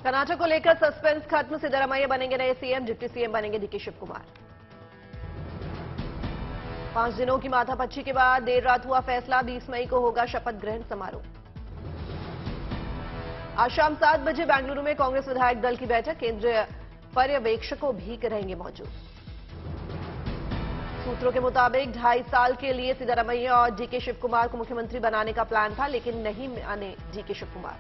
कर्नाटक को लेकर सस्पेंस खत्म, सिद्धरामैया बनेंगे नए सीएम, डिप्टी सीएम बनेंगे डीके शिव कुमार। 5 दिनों की माथापच्ची के बाद देर रात हुआ फैसला, 20 मई को होगा शपथ ग्रहण समारोह। आज शाम 7 बजे बेंगलुरु में कांग्रेस विधायक दल की बैठक, केंद्रीय पर्यवेक्षकों भी रहेंगे मौजूद। सूत्रों के मुताबिक 2.5 साल के लिए सिद्धरामैया और डीके शिव कुमार को मुख्यमंत्री बनाने का प्लान था, लेकिन नहीं माने डीके शिव कुमार।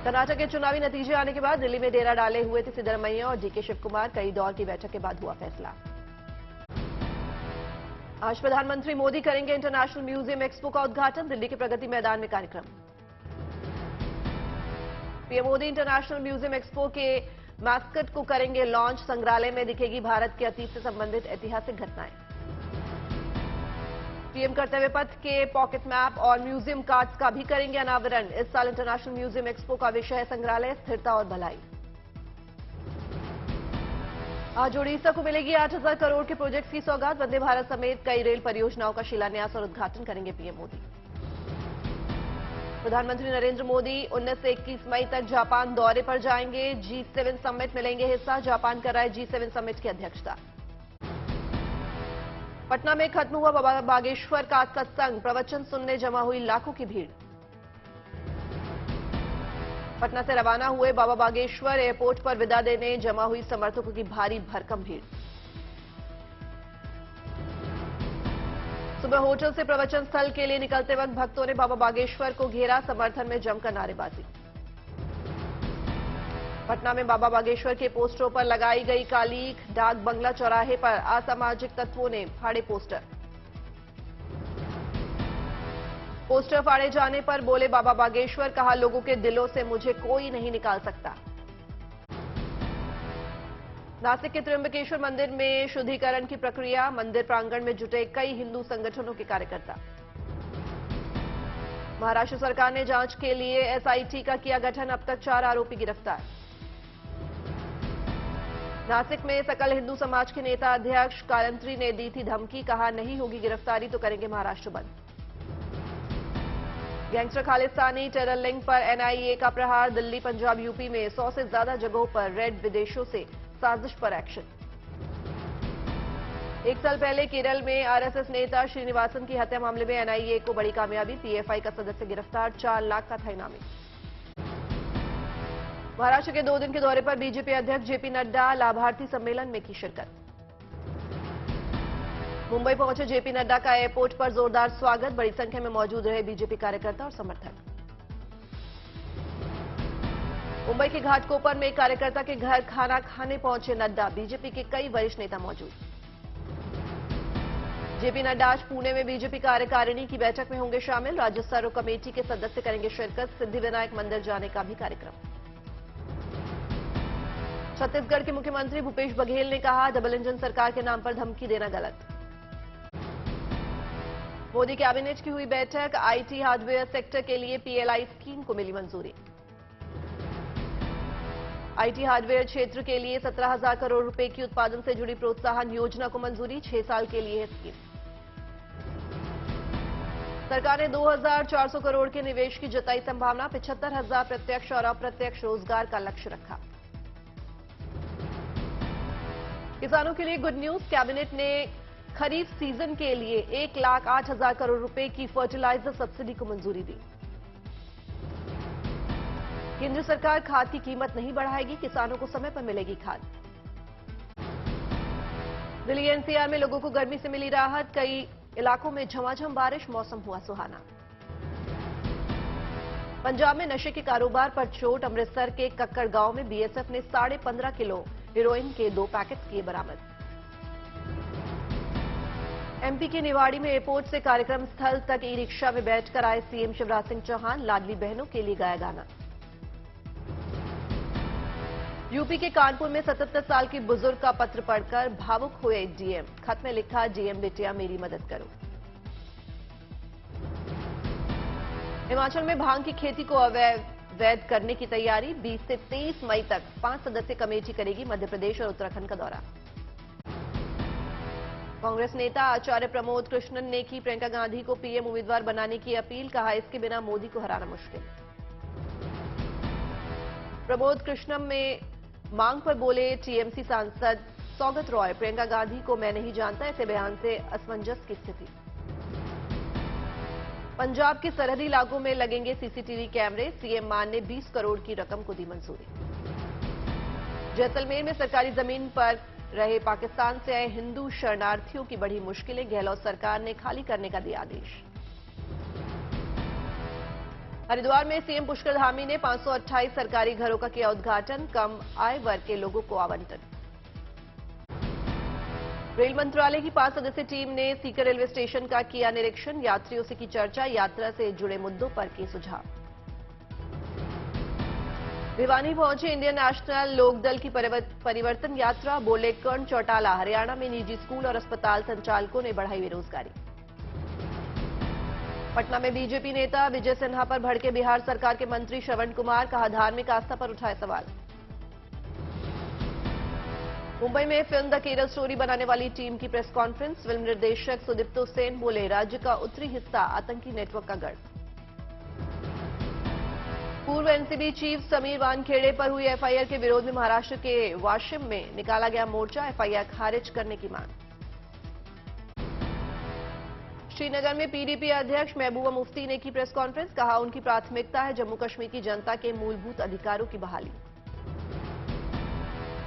कर्नाटक के चुनावी नतीजे आने के बाद दिल्ली में डेरा डाले हुए थे सिद्धरामैया और डीके शिव कुमार। कई दौर की बैठक के बाद हुआ फैसला। आज प्रधानमंत्री मोदी करेंगे इंटरनेशनल म्यूजियम एक्सपो का उद्घाटन, दिल्ली के प्रगति मैदान में कार्यक्रम। PM Modi international museum expo के मैस्कट को करेंगे लॉन्च, संग्रहालय में दिखेगी भारत के अतीत से संबंधित ऐतिहासिक घटनाएं। पीएम कर्तव्य पथ के पॉकेट मैप और म्यूजियम कार्ड्स का भी करेंगे अनावरण। इस साल इंटरनेशनल म्यूजियम एक्सपो का विषय है संग्रहालय, स्थिरता और भलाई। आज उड़ीसा को मिलेगी 8,000 करोड़ के प्रोजेक्ट्स की सौगात, वंदे भारत समेत कई रेल परियोजनाओं का शिलान्यास और उद्घाटन करेंगे पीएम मोदी। प्रधानमंत्री नरेंद्र मोदी 19 से 21 मई तक जापान दौरे पर जाएंगे, G7 समिट में लेंगे हिस्सा, जापान कर रहा है G7 समिट की अध्यक्षता। पटना में खत्म हुआ बाबा बागेश्वर का सत्संग, प्रवचन सुनने जमा हुई लाखों की भीड़। पटना से रवाना हुए बाबा बागेश्वर एयरपोर्ट पर विदा देने जमा हुई समर्थकों की भारी भरकम भीड़। सुबह होटल से प्रवचन स्थल के लिए निकलते वक्त भक्तों ने बाबा बागेश्वर को घेरा, समर्थन में जमकर नारेबाजी। पटना में बाबा बागेश्वर के पोस्टरों पर लगाई गई कालीख, डाक बंगला चौराहे पर असामाजिक तत्वों ने फाड़े पोस्टर। पोस्टर फाड़े जाने पर बोले बाबा बागेश्वर, कहा लोगों के दिलों से मुझे कोई नहीं निकाल सकता। नासिक के त्र्यंबकेश्वर मंदिर में शुद्धिकरण की प्रक्रिया, मंदिर प्रांगण में जुटे कई हिंदू संगठनों के कार्यकर्ता। महाराष्ट्र सरकार ने जांच के लिए एसआईटी का किया गठन, अब तक 4 आरोपी गिरफ्तार। नासिक में सकल हिंदू समाज के नेता अध्यक्ष कालंत्री ने दी थी धमकी, कहा नहीं होगी गिरफ्तारी तो करेंगे महाराष्ट्र बंद। गैंगस्टर खालिस्तानी टेरर लिंक पर एनआईए का प्रहार, दिल्ली पंजाब यूपी में 100 से ज्यादा जगहों पर रेड विदेशों से साजिश पर एक्शन। 1 साल पहले केरल में आरएसएस नेता श्रीनिवासन की हत्या मामले में एनआईए को बड़ी कामयाबी, पीएफआई का सदस्य गिरफ्तार, 4 लाख का था इनामी। महाराष्ट्र के 2 दिन के दौरे पर बीजेपी अध्यक्ष जेपी नड्डा लाभार्थी सम्मेलन में की शिरकत। मुंबई पहुंचे जेपी नड्डा का एयरपोर्ट पर जोरदार स्वागत, बड़ी संख्या में मौजूद रहे बीजेपी कार्यकर्ता और समर्थक। मुंबई के घाटकोपर में एक कार्यकर्ता के घर खाना खाने पहुंचे नड्डा, बीजेपी के कई वरिष्ठ नेता मौजूद। जेपी नड्डा आज पुणे में बीजेपी कार्यकारिणी की बैठक में होंगे शामिल, राज्य स्तरीय कमेटी के सदस्य करेंगे शिरकत, सिद्धिविनायक मंदिर जाने का भी कार्यक्रम। छत्तीसगढ़ के मुख्यमंत्री भूपेश बघेल ने कहा डबल इंजन सरकार के नाम पर धमकी देना गलत। मोदी कैबिनेट की हुई बैठक, आईटी हार्डवेयर सेक्टर के लिए पीएलआई स्कीम को मिली मंजूरी। आईटी हार्डवेयर क्षेत्र के लिए 17,000 करोड़ रुपए की उत्पादन से जुड़ी प्रोत्साहन योजना को मंजूरी, 6 साल के लिए है स्कीम। सरकार ने 2,400 करोड़ के निवेश की जताई संभावना, 75,000 प्रत्यक्ष और अप्रत्यक्ष रोजगार का लक्ष्य रखा। किसानों के लिए गुड न्यूज, कैबिनेट ने खरीफ सीजन के लिए 1,08,000 करोड़ रुपए की फर्टिलाइजर सब्सिडी को मंजूरी दी। केंद्र सरकार खाद की कीमत नहीं बढ़ाएगी, किसानों को समय पर मिलेगी खाद। दिल्ली एनसीआर में लोगों को गर्मी से मिली राहत, कई इलाकों में झमाझम बारिश, मौसम हुआ सुहाना। पंजाब में नशे के कारोबार पर चोट, अमृतसर के कक्कड़ गांव में बीएसएफ ने 15.5 किलो हेरोइन के 2 पैकेट किए बरामद। एमपी के निवाड़ी में एयरपोर्ट से कार्यक्रम स्थल तक ई रिक्शा में बैठकर आए सीएम शिवराज सिंह चौहान, लाडली बहनों के लिए गाया गाना। यूपी के कानपुर में 77 साल की बुजुर्ग का पत्र पढ़कर भावुक हुए डीएम, खत में लिखा डीएम बेटिया मेरी मदद करो। हिमाचल में भांग की खेती को अवैध करने की तैयारी, 20 से 23 मई तक 5 सदस्यीय कमेटी करेगी मध्य प्रदेश और उत्तराखंड का दौरा। कांग्रेस नेता आचार्य प्रमोद कृष्णन ने की प्रियंका गांधी को पीएम उम्मीदवार बनाने की अपील, कहा इसके बिना मोदी को हराना मुश्किल। प्रमोद कृष्णम में मांग पर बोले टीएमसी सांसद सौगत रॉय, प्रियंका गांधी को मैं नहीं जानता, ऐसे बयान से असमंजस की स्थिति। पंजाब के सरहदी इलाकों में लगेंगे सीसीटीवी कैमरे, सीएम मान ने 20 करोड़ की रकम को दी मंजूरी। जैसलमेर में सरकारी जमीन पर रहे पाकिस्तान से आए हिंदू शरणार्थियों की बढ़ी मुश्किलें, गहलोत सरकार ने खाली करने का दिया आदेश। हरिद्वार में सीएम पुष्कर धामी ने 528 सरकारी घरों का किया उद्घाटन, कम आय वर्ग के लोगों को आवंटन। रेल मंत्रालय की 5 सदस्यीय टीम ने सीकर रेलवे स्टेशन का किया निरीक्षण, यात्रियों से की चर्चा, यात्रा से जुड़े मुद्दों पर किए सुझाव। भिवानी पहुंचे इंडियन नेशनल लोकदल की परिवर्तन यात्रा, बोले कर्ण चौटाला, हरियाणा में निजी स्कूल और अस्पताल संचालकों ने बढ़ाई बेरोजगारी। पटना में बीजेपी नेता विजय सिन्हा पर भड़के बिहार सरकार के मंत्री श्रवण कुमार, कहा धार्मिक आस्था पर उठाए सवाल। मुंबई में फिल्म द केरल स्टोरी बनाने वाली टीम की प्रेस कॉन्फ्रेंस, फिल्म निर्देशक सुदीप्तो सेन बोले राज्य का उत्तरी हिस्सा आतंकी नेटवर्क का गढ़। पूर्व एनसीबी चीफ समीर वानखेड़े पर हुई एफआईआर के विरोध में महाराष्ट्र के वाशिम में निकाला गया मोर्चा, एफआईआर खारिज करने की मांग। श्रीनगर में पीडीपी अध्यक्ष महबूबा मुफ्ती ने की प्रेस कॉन्फ्रेंस, कहा उनकी प्राथमिकता है जम्मू कश्मीर की जनता के मूलभूत अधिकारों की बहाली।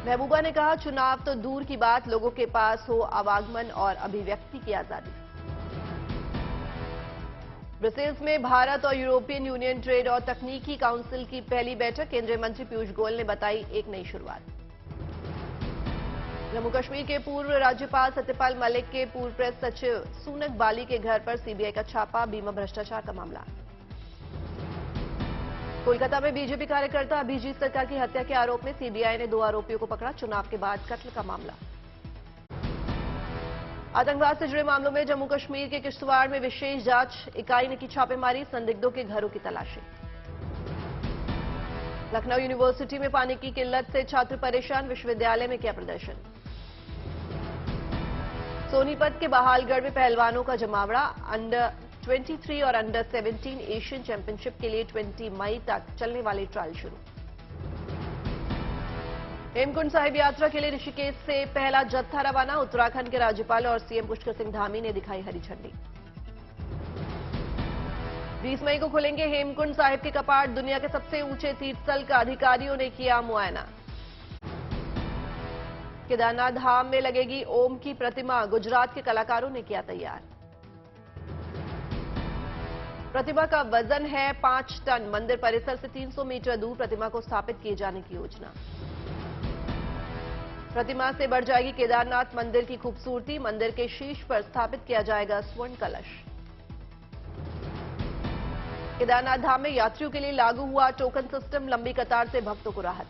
महबूबा ने कहा चुनाव तो दूर की बात, लोगों के पास हो आवागमन और अभिव्यक्ति की आजादी। ब्रसेल्स में भारत और यूरोपियन यूनियन ट्रेड और तकनीकी काउंसिल की पहली बैठक, केंद्रीय मंत्री पीयूष गोयल ने बताई एक नई शुरुआत। जम्मू कश्मीर के पूर्व राज्यपाल सत्यपाल मलिक के पूर्व प्रेस सचिव सूनक बाली के घर पर सीबीआई का छापा, बीमा भ्रष्टाचार का मामला। कोलकाता में बीजेपी कार्यकर्ता अभिजीत सरकार की हत्या के आरोप में सीबीआई ने 2 आरोपियों को पकड़ा, चुनाव के बाद कत्ल का मामला। आतंकवाद से जुड़े मामलों में जम्मू कश्मीर के किश्तवाड़ में विशेष जांच इकाई ने की छापेमारी, संदिग्धों के घरों की तलाशी। लखनऊ यूनिवर्सिटी में पानी की किल्लत से छात्र परेशान, विश्वविद्यालय में किया प्रदर्शन। सोनीपत के बहालगढ़ में पहलवानों का जमावड़ा, अंडर 23 और अंडर 17 एशियन चैंपियनशिप के लिए 20 मई तक चलने वाले ट्रायल शुरू। हेमकुंड साहिब यात्रा के लिए ऋषिकेश से पहला जत्था रवाना, उत्तराखंड के राज्यपाल और सीएम पुष्कर सिंह धामी ने दिखाई हरी झंडी। 20 मई को खुलेंगे हेमकुंड साहिब के कपाट, दुनिया के सबसे ऊंचे तीर्थस्थल का अधिकारियों ने किया मुआयना। केदारनाथ धाम में लगेगी ओम की प्रतिमा, गुजरात के कलाकारों ने किया तैयार। प्रतिमा का वजन है 5 टन, मंदिर परिसर से 300 मीटर दूर प्रतिमा को स्थापित किए जाने की योजना। प्रतिमा से बढ़ जाएगी केदारनाथ मंदिर की खूबसूरती, मंदिर के शीर्ष पर स्थापित किया जाएगा स्वर्ण कलश। केदारनाथ धाम में यात्रियों के लिए लागू हुआ टोकन सिस्टम, लंबी कतार से भक्तों को राहत।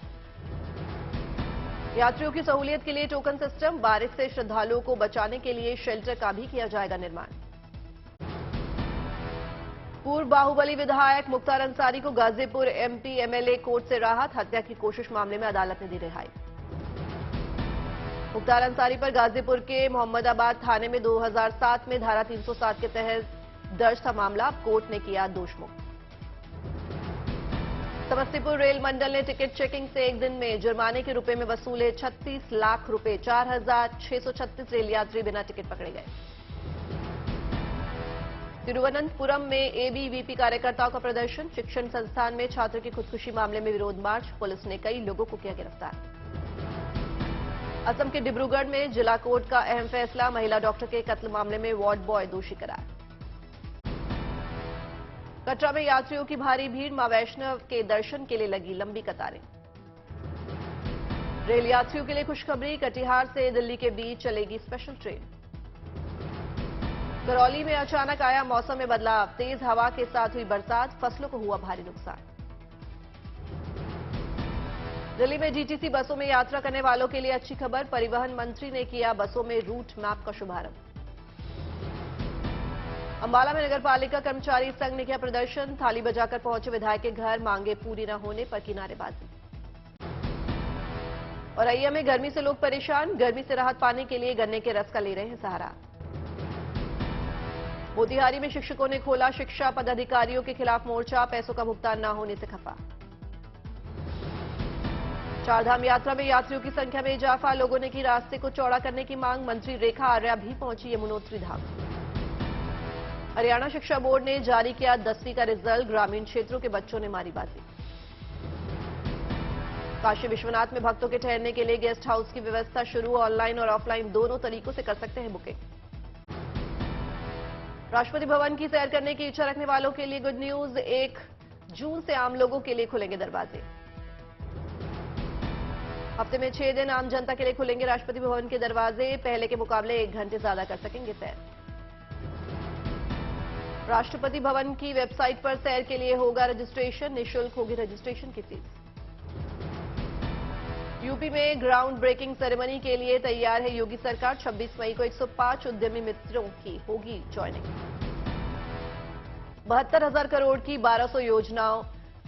यात्रियों की सहूलियत के लिए टोकन सिस्टम, बारिश से श्रद्धालुओं को बचाने के लिए शेल्टर का भी किया जाएगा निर्माण। पूर्व बाहुबली विधायक मुख्तार अंसारी को गाजीपुर एमपी एमएलए कोर्ट से राहत, हत्या की कोशिश मामले में अदालत ने दी रिहाई। मुख्तार अंसारी पर गाजीपुर के मोहम्मदाबाद थाने में 2007 में धारा 307 के तहत दर्ज था मामला, कोर्ट ने किया दोषमुक्त। समस्तीपुर रेल मंडल ने टिकट चेकिंग से एक दिन में जुर्माने के रुपए में वसूले 36 लाख रुपए, 4,636 रेल यात्री बिना टिकट पकड़े गए। तिरुवनंतपुरम में एबीवीपी कार्यकर्ताओं का प्रदर्शन, शिक्षण संस्थान में छात्र की खुदकुशी मामले में विरोध मार्च, पुलिस ने कई लोगों को किया गिरफ्तार। असम के डिब्रूगढ़ में जिला कोर्ट का अहम फैसला, महिला डॉक्टर के कत्ल मामले में वार्ड बॉय दोषी करार। कटरा में यात्रियों की भारी भीड़, मां वैष्णव के दर्शन के लिए लगी लंबी कतारें। रेल यात्रियों के लिए खुशखबरी, कटिहार से दिल्ली के बीच चलेगी स्पेशल ट्रेन। करौली में अचानक आया मौसम में बदलाव, तेज हवा के साथ हुई बरसात, फसलों को हुआ भारी नुकसान। दिल्ली में डीटीसी बसों में यात्रा करने वालों के लिए अच्छी खबर, परिवहन मंत्री ने किया बसों में रूट मैप का शुभारंभ। अंबाला में नगरपालिका कर्मचारी संघ ने किया प्रदर्शन, थाली बजाकर पहुंचे विधायक के घर, मांगे पूरी न होने पर की नारेबाजी। और औरैया में गर्मी से लोग परेशान, गर्मी से राहत पाने के लिए गन्ने के रस का ले रहे हैं सहारा। मोतिहारी में शिक्षकों ने खोला शिक्षा पदाधिकारियों के खिलाफ मोर्चा, पैसों का भुगतान न होने से खफा। चारधाम यात्रा में यात्रियों की संख्या में इजाफा, लोगों ने की रास्ते को चौड़ा करने की मांग। मंत्री रेखा आर्या भी पहुंची यमुनोत्री धाम। हरियाणा शिक्षा बोर्ड ने जारी किया 10वीं का रिजल्ट, ग्रामीण क्षेत्रों के बच्चों ने मारी बाजी। काशी विश्वनाथ में भक्तों के ठहरने के लिए गेस्ट हाउस की व्यवस्था शुरू, ऑनलाइन और ऑफलाइन दोनों तरीकों से कर सकते हैं बुकिंग। राष्ट्रपति भवन की सैर करने की इच्छा रखने वालों के लिए गुड न्यूज, 1 जून से आम लोगों के लिए खुलेंगे दरवाजे। हफ्ते में 6 दिन आम जनता के लिए खुलेंगे राष्ट्रपति भवन के दरवाजे, पहले के मुकाबले 1 घंटे ज्यादा कर सकेंगे सैर। राष्ट्रपति भवन की वेबसाइट पर सैर के लिए होगा रजिस्ट्रेशन, निःशुल्क होगी रजिस्ट्रेशन की फीस। यूपी में ग्राउंड ब्रेकिंग सेरेमनी के लिए तैयार है योगी सरकार, 26 मई को 105 उद्यमी मित्रों की होगी ज्वाइनिंग। 72,000 करोड़ की 1200 योजनाओं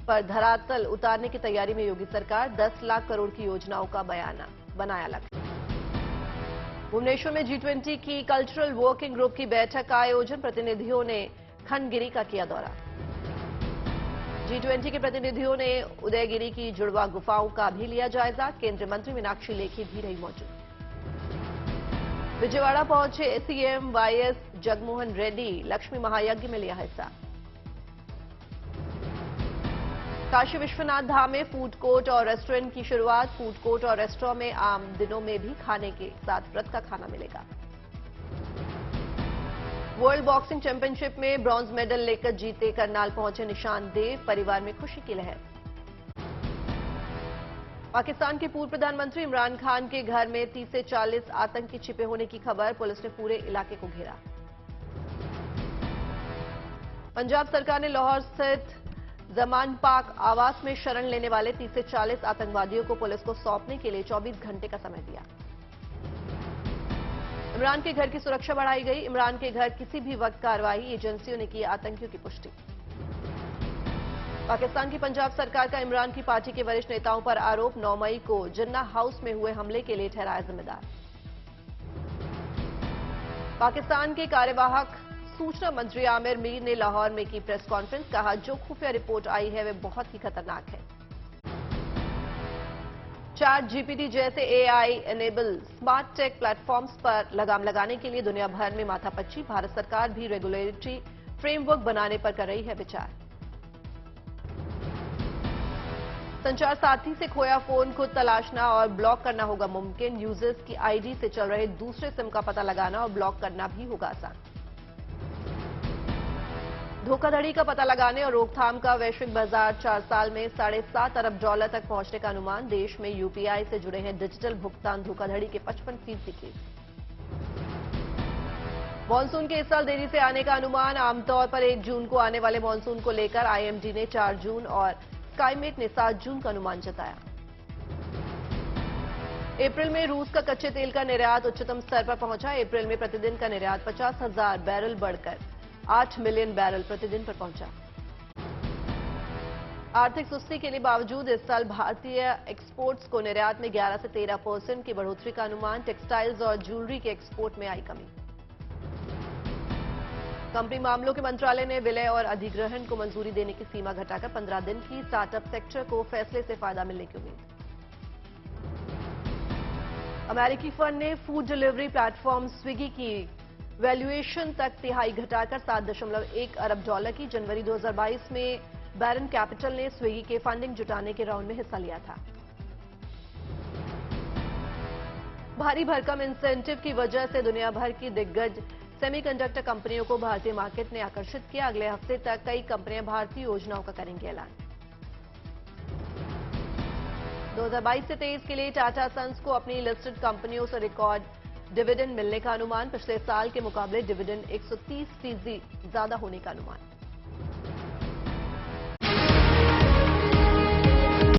पर धरातल उतारने की तैयारी में योगी सरकार, 10 लाख करोड़ की योजनाओं का बनाया लक्ष्य। भुवनेश्वर में G20 की कल्चरल वर्किंग ग्रुप की बैठक का आयोजन, प्रतिनिधियों ने खंडगिरी का किया दौरा। G20 के प्रतिनिधियों ने उदयगिरी की जुड़वा गुफाओं का भी लिया जायजा, केंद्रीय मंत्री मीनाक्षी लेखी भी रही मौजूद। विजयवाड़ा पहुंचे सीएम YS जगनमोहन रेड्डी, लक्ष्मी महायज्ञ में लिया हिस्सा। काशी विश्वनाथ धाम में फूड कोर्ट और रेस्टोरेंट की शुरुआत, फूड कोर्ट और रेस्टोरेंट में आम दिनों में भी खाने के साथ व्रत का खाना मिलेगा। वर्ल्ड बॉक्सिंग चैंपियनशिप में ब्रॉन्ज मेडल लेकर जीते करनाल पहुंचे निशान देव, परिवार में खुशी की लहर। पाकिस्तान के पूर्व प्रधानमंत्री इमरान खान के घर में 30 से 40 आतंकी छिपे होने की खबर, पुलिस ने पूरे इलाके को घेरा। पंजाब सरकार ने लाहौर स्थित जमान पाक आवास में शरण लेने वाले 30 से 40 आतंकवादियों को पुलिस को सौंपने के लिए 24 घंटे का समय दिया। इमरान के घर की सुरक्षा बढ़ाई गई, इमरान के घर किसी भी वक्त कार्रवाई, एजेंसियों ने की आतंकियों की पुष्टि। पाकिस्तान की पंजाब सरकार का इमरान की पार्टी के वरिष्ठ नेताओं पर आरोप, 9 मई को जिन्ना हाउस में हुए हमले के लिए ठहराया जिम्मेदार। पाकिस्तान के कार्यवाहक सूचना मंत्री आमिर मीर ने लाहौर में की प्रेस कॉन्फ्रेंस, कहा जो खुफिया रिपोर्ट आई है वह बहुत ही खतरनाक है। ChatGPT जैसे AI enable smart tech platforms पर लगाम लगाने के लिए दुनिया भर में माथापच्ची, भारत सरकार भी रेगुलेटरी फ्रेमवर्क बनाने पर कर रही है विचार। संचार साथी से खोया फोन को तलाशना और ब्लॉक करना होगा मुमकिन, यूजर्स की आईडी से चल रहे दूसरे सिम का पता लगाना और ब्लॉक करना भी होगा आसान। धोखाधड़ी का पता लगाने और रोकथाम का वैश्विक बाजार 4 साल में $7.5 अरब तक पहुंचने का अनुमान, देश में यूपीआई से जुड़े हैं डिजिटल भुगतान धोखाधड़ी के 55% केस। मानसून के इस साल देरी से आने का अनुमान, आमतौर पर 1 जून को आने वाले मानसून को लेकर आईएमडी ने 4 जून और स्काईमेट ने 7 जून का अनुमान जताया। अप्रैल में रूस का कच्चे तेल का निर्यात उच्चतम स्तर पर पहुंचा, अप्रैल में प्रतिदिन का निर्यात 50,000 बैरल बढ़कर 8 मिलियन बैरल प्रतिदिन पर पहुंचा। आर्थिक सुस्ती के लिए बावजूद इस साल भारतीय एक्सपोर्ट्स को निर्यात में 11 से 13% की बढ़ोतरी का अनुमान, टेक्सटाइल्स और ज्वेलरी के एक्सपोर्ट में आई कमी। कंपनी मामलों के मंत्रालय ने विलय और अधिग्रहण को मंजूरी देने की सीमा घटाकर 15 दिन की, स्टार्टअप सेक्टर को फैसले से फायदा मिलने की उम्मीद। अमेरिकी फंड ने फूड डिलीवरी प्लेटफॉर्म स्विगी की वैल्यूएशन तक तिहाई घटाकर $7.1 अरब की, जनवरी 2022 में बैरन कैपिटल ने स्विगी के फंडिंग जुटाने के राउंड में हिस्सा लिया था। भारी भरकम इंसेंटिव की वजह से दुनिया भर की दिग्गज सेमीकंडक्टर कंपनियों को भारतीय मार्केट ने आकर्षित किया, अगले हफ्ते तक कई कंपनियां भारतीय योजनाओं का करेंगी ऐलान। 2022 से 23 के लिए टाटा सन्स को अपनी लिस्टेड कंपनियों से रिकॉर्ड डिविडेंड मिलने का अनुमान, पिछले साल के मुकाबले डिविडेंड 130% ज्यादा होने का अनुमान।